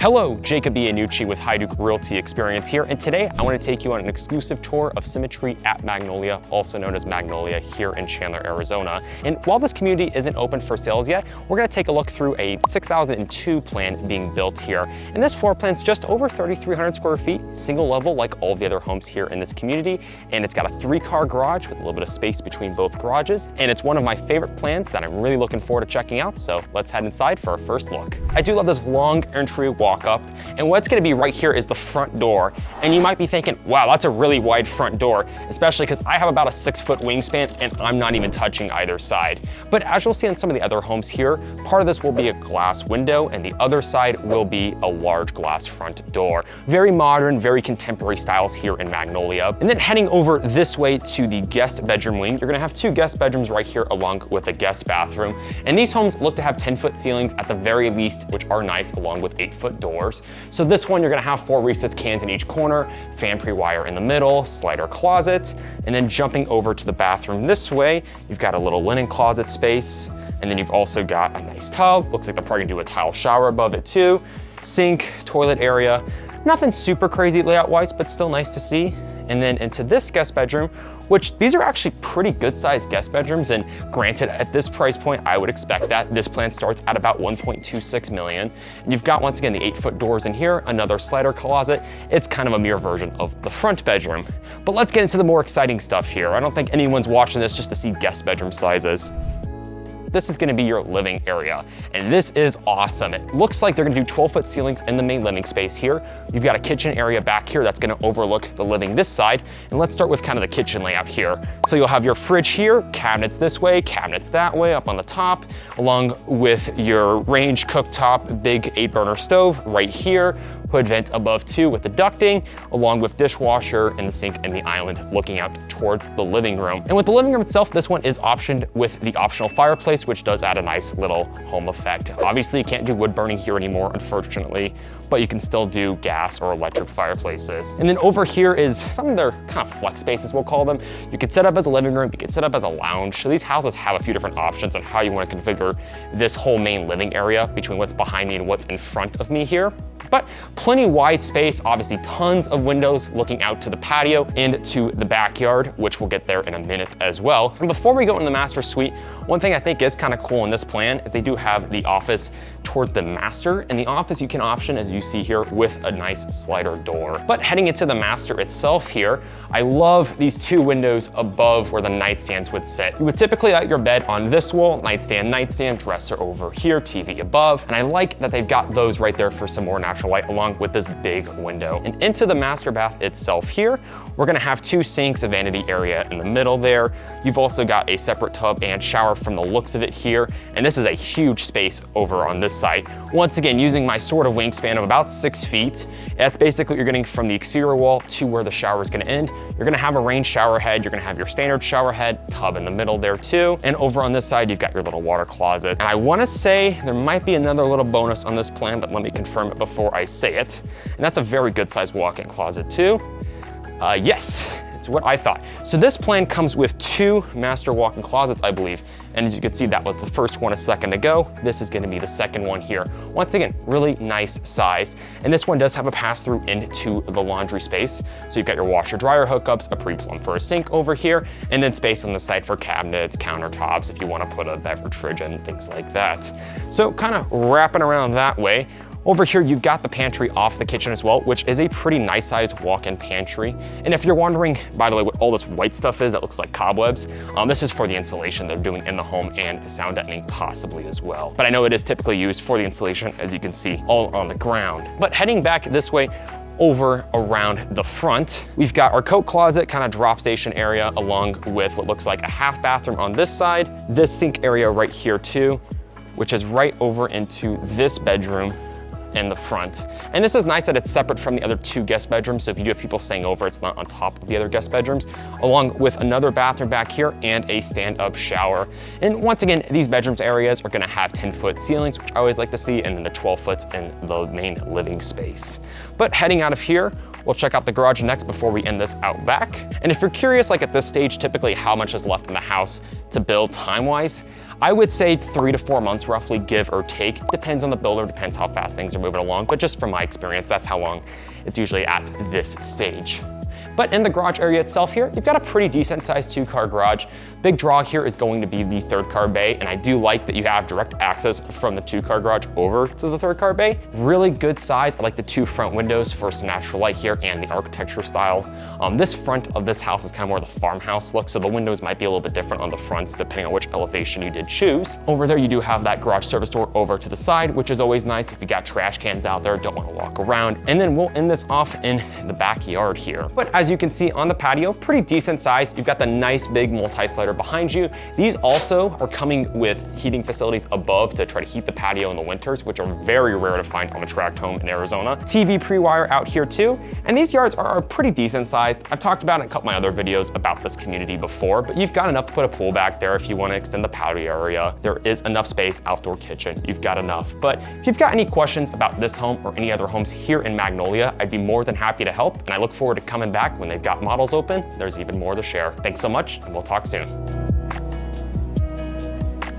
Hello, Jacob Iannucci with Haiduk Realty Experience here, and today I want to take you on an exclusive tour of Symmetry at Magnolia, also known as Magnolia, here in Chandler, Arizona. And while this community isn't open for sales yet, we're going to take a look through a 6002 plan being built here. And this floor plan's just over 3,300 square feet, single level like all the other homes here in this community, and it's got a 3-car garage with a little bit of space between both garages, and it's one of my favorite plans that I'm really looking forward to checking out, so let's head inside for our first look. I do love this long entry walk up, and what's going to be right here is the front door. And you might be thinking, wow, that's a really wide front door, especially because I have about a 6-foot wingspan and I'm not even touching either side. But as you'll see in some of the other homes here, part of this will be a glass window and the other side will be a large glass front door. Very modern, very contemporary styles here in Magnolia. And then heading over this way to the guest bedroom wing, you're going to have 2 guest bedrooms right here along with a guest bathroom. And these homes look to have 10-foot ceilings at the very least, which are nice, along with 8-foot doors. So this one, you're gonna have 4 recessed cans in each corner, fan pre-wire in the middle, slider closet, and then jumping over to the bathroom this way, you've got a little linen closet space, and then you've also got a nice tub. Looks like they're probably gonna do a tile shower above it too. Sink, toilet area, nothing super crazy layout-wise, but still nice to see. And then into this guest bedroom, which these are actually pretty good sized guest bedrooms, and granted at this price point, I would expect that. This plan starts at about 1.26 million. And you've got, once again, the 8-foot doors in here, another slider closet. It's kind of a mirror version of the front bedroom. But let's get into the more exciting stuff here. I don't think anyone's watching this just to see guest bedroom sizes. This is gonna be your living area, and this is awesome. It looks like they're gonna do 12-foot ceilings in the main living space here. You've got a kitchen area back here that's gonna overlook the living this side, and let's start with kind of the kitchen layout here. So you'll have your fridge here, cabinets this way, cabinets that way up on the top, along with your range cooktop, big 8-burner stove right here, hood vent above too with the ducting, along with dishwasher and the sink and the island looking out towards the living room. And with the living room itself, this one is optioned with the optional fireplace, which does add a nice little home effect. Obviously, you can't do wood burning here anymore, unfortunately, but you can still do gas or electric fireplaces. And then over here is some of their kind of flex spaces, we'll call them. You could set up as a living room, you could set up as a lounge. So these houses have a few different options on how you want to configure this whole main living area between what's behind me and what's in front of me here. But plenty wide space, obviously tons of windows looking out to the patio and to the backyard, which we'll get there in a minute as well. And before we go into the master suite, one thing I think is kind of cool in this plan is they do have the office towards the master, and the office you can option, as you see here, with a nice slider door. But heading into the master itself here, I love these 2 windows above where the nightstands would sit. You would typically let your bed on this wall, nightstand, dresser over here, TV above, and I like that they've got those right there for some more natural light along with this big window. And into the master bath itself here, we're gonna have 2 sinks, a vanity area in the middle there. You've also got a separate tub and shower from the looks of it here, and this is a huge space over on this side. Once again, using my sort of wingspan of about 6 feet, that's basically what you're getting from the exterior wall to where the shower is gonna end. You're gonna have a range shower head, you're gonna have your standard shower head, tub in the middle there too, and over on this side, you've got your little water closet. And I wanna say there might be another little bonus on this plan, but let me confirm it before I say it. And that's a very good sized walk-in closet too. Yes, it's what I thought. So this plan comes with 2 master walk-in closets, I believe. And as you can see, that was the first one a second ago. This is gonna be the second one here. Once again, really nice size. And this one does have a pass-through into the laundry space. So you've got your washer dryer hookups, a pre-plumb for a sink over here, and then space on the side for cabinets, countertops, if you wanna put a beverage fridge in, things like that. So kind of wrapping around that way. Over here, you've got the pantry off the kitchen as well, which is a pretty nice sized walk-in pantry. And if you're wondering, by the way, what all this white stuff is that looks like cobwebs, this is for the insulation they're doing in the home and sound deadening possibly as well. But I know it is typically used for the insulation, as you can see, all on the ground. But heading back this way, over around the front, we've got our coat closet, kind of drop station area, along with what looks like a half bathroom on this side, this sink area right here too, which is right over into this bedroom in the front. And this is nice that it's separate from the other 2 guest bedrooms, so if you do have people staying over, it's not on top of the other guest bedrooms, along with another bathroom back here and a stand-up shower. And once again, these bedrooms areas are gonna have 10-foot ceilings, which I always like to see, and then the 12 foot in the main living space. But heading out of here, We'll check out the garage next before we end this out back. And if you're curious, like at this stage, typically how much is left in the house to build time-wise, I would say 3 to 4 months roughly, give or take. Depends on the builder, depends how fast things are moving along, but just from my experience, that's how long it's usually at this stage. But in the garage area itself here, you've got a pretty decent sized 2-car garage. Big draw here is going to be the 3rd car bay, and I do like that you have direct access from the 2-car garage over to the 3rd car bay. Really good size. I like the 2 front windows for some natural light here and the architecture style. This front of this house is kind of more the farmhouse look, so the windows might be a little bit different on the fronts depending on which elevation you did choose. Over there, you do have that garage service door over to the side, which is always nice if you got trash cans out there, don't want to walk around. And then we'll end this off in the backyard here. But as you can see on the patio, pretty decent sized. You've got the nice big multi-slider behind you. These also are coming with heating facilities above to try to heat the patio in the winters, which are very rare to find on a tract home in Arizona. TV pre-wire out here too. And these yards are pretty decent sized. I've talked about it in a couple of my other videos about this community before, but you've got enough to put a pool back there if you want to extend the patio area. There is enough space, outdoor kitchen, you've got enough. But if you've got any questions about this home or any other homes here in Magnolia, I'd be more than happy to help. And I look forward to coming back when they've got models open. There's even more to share. Thanks so much, and we'll talk soon.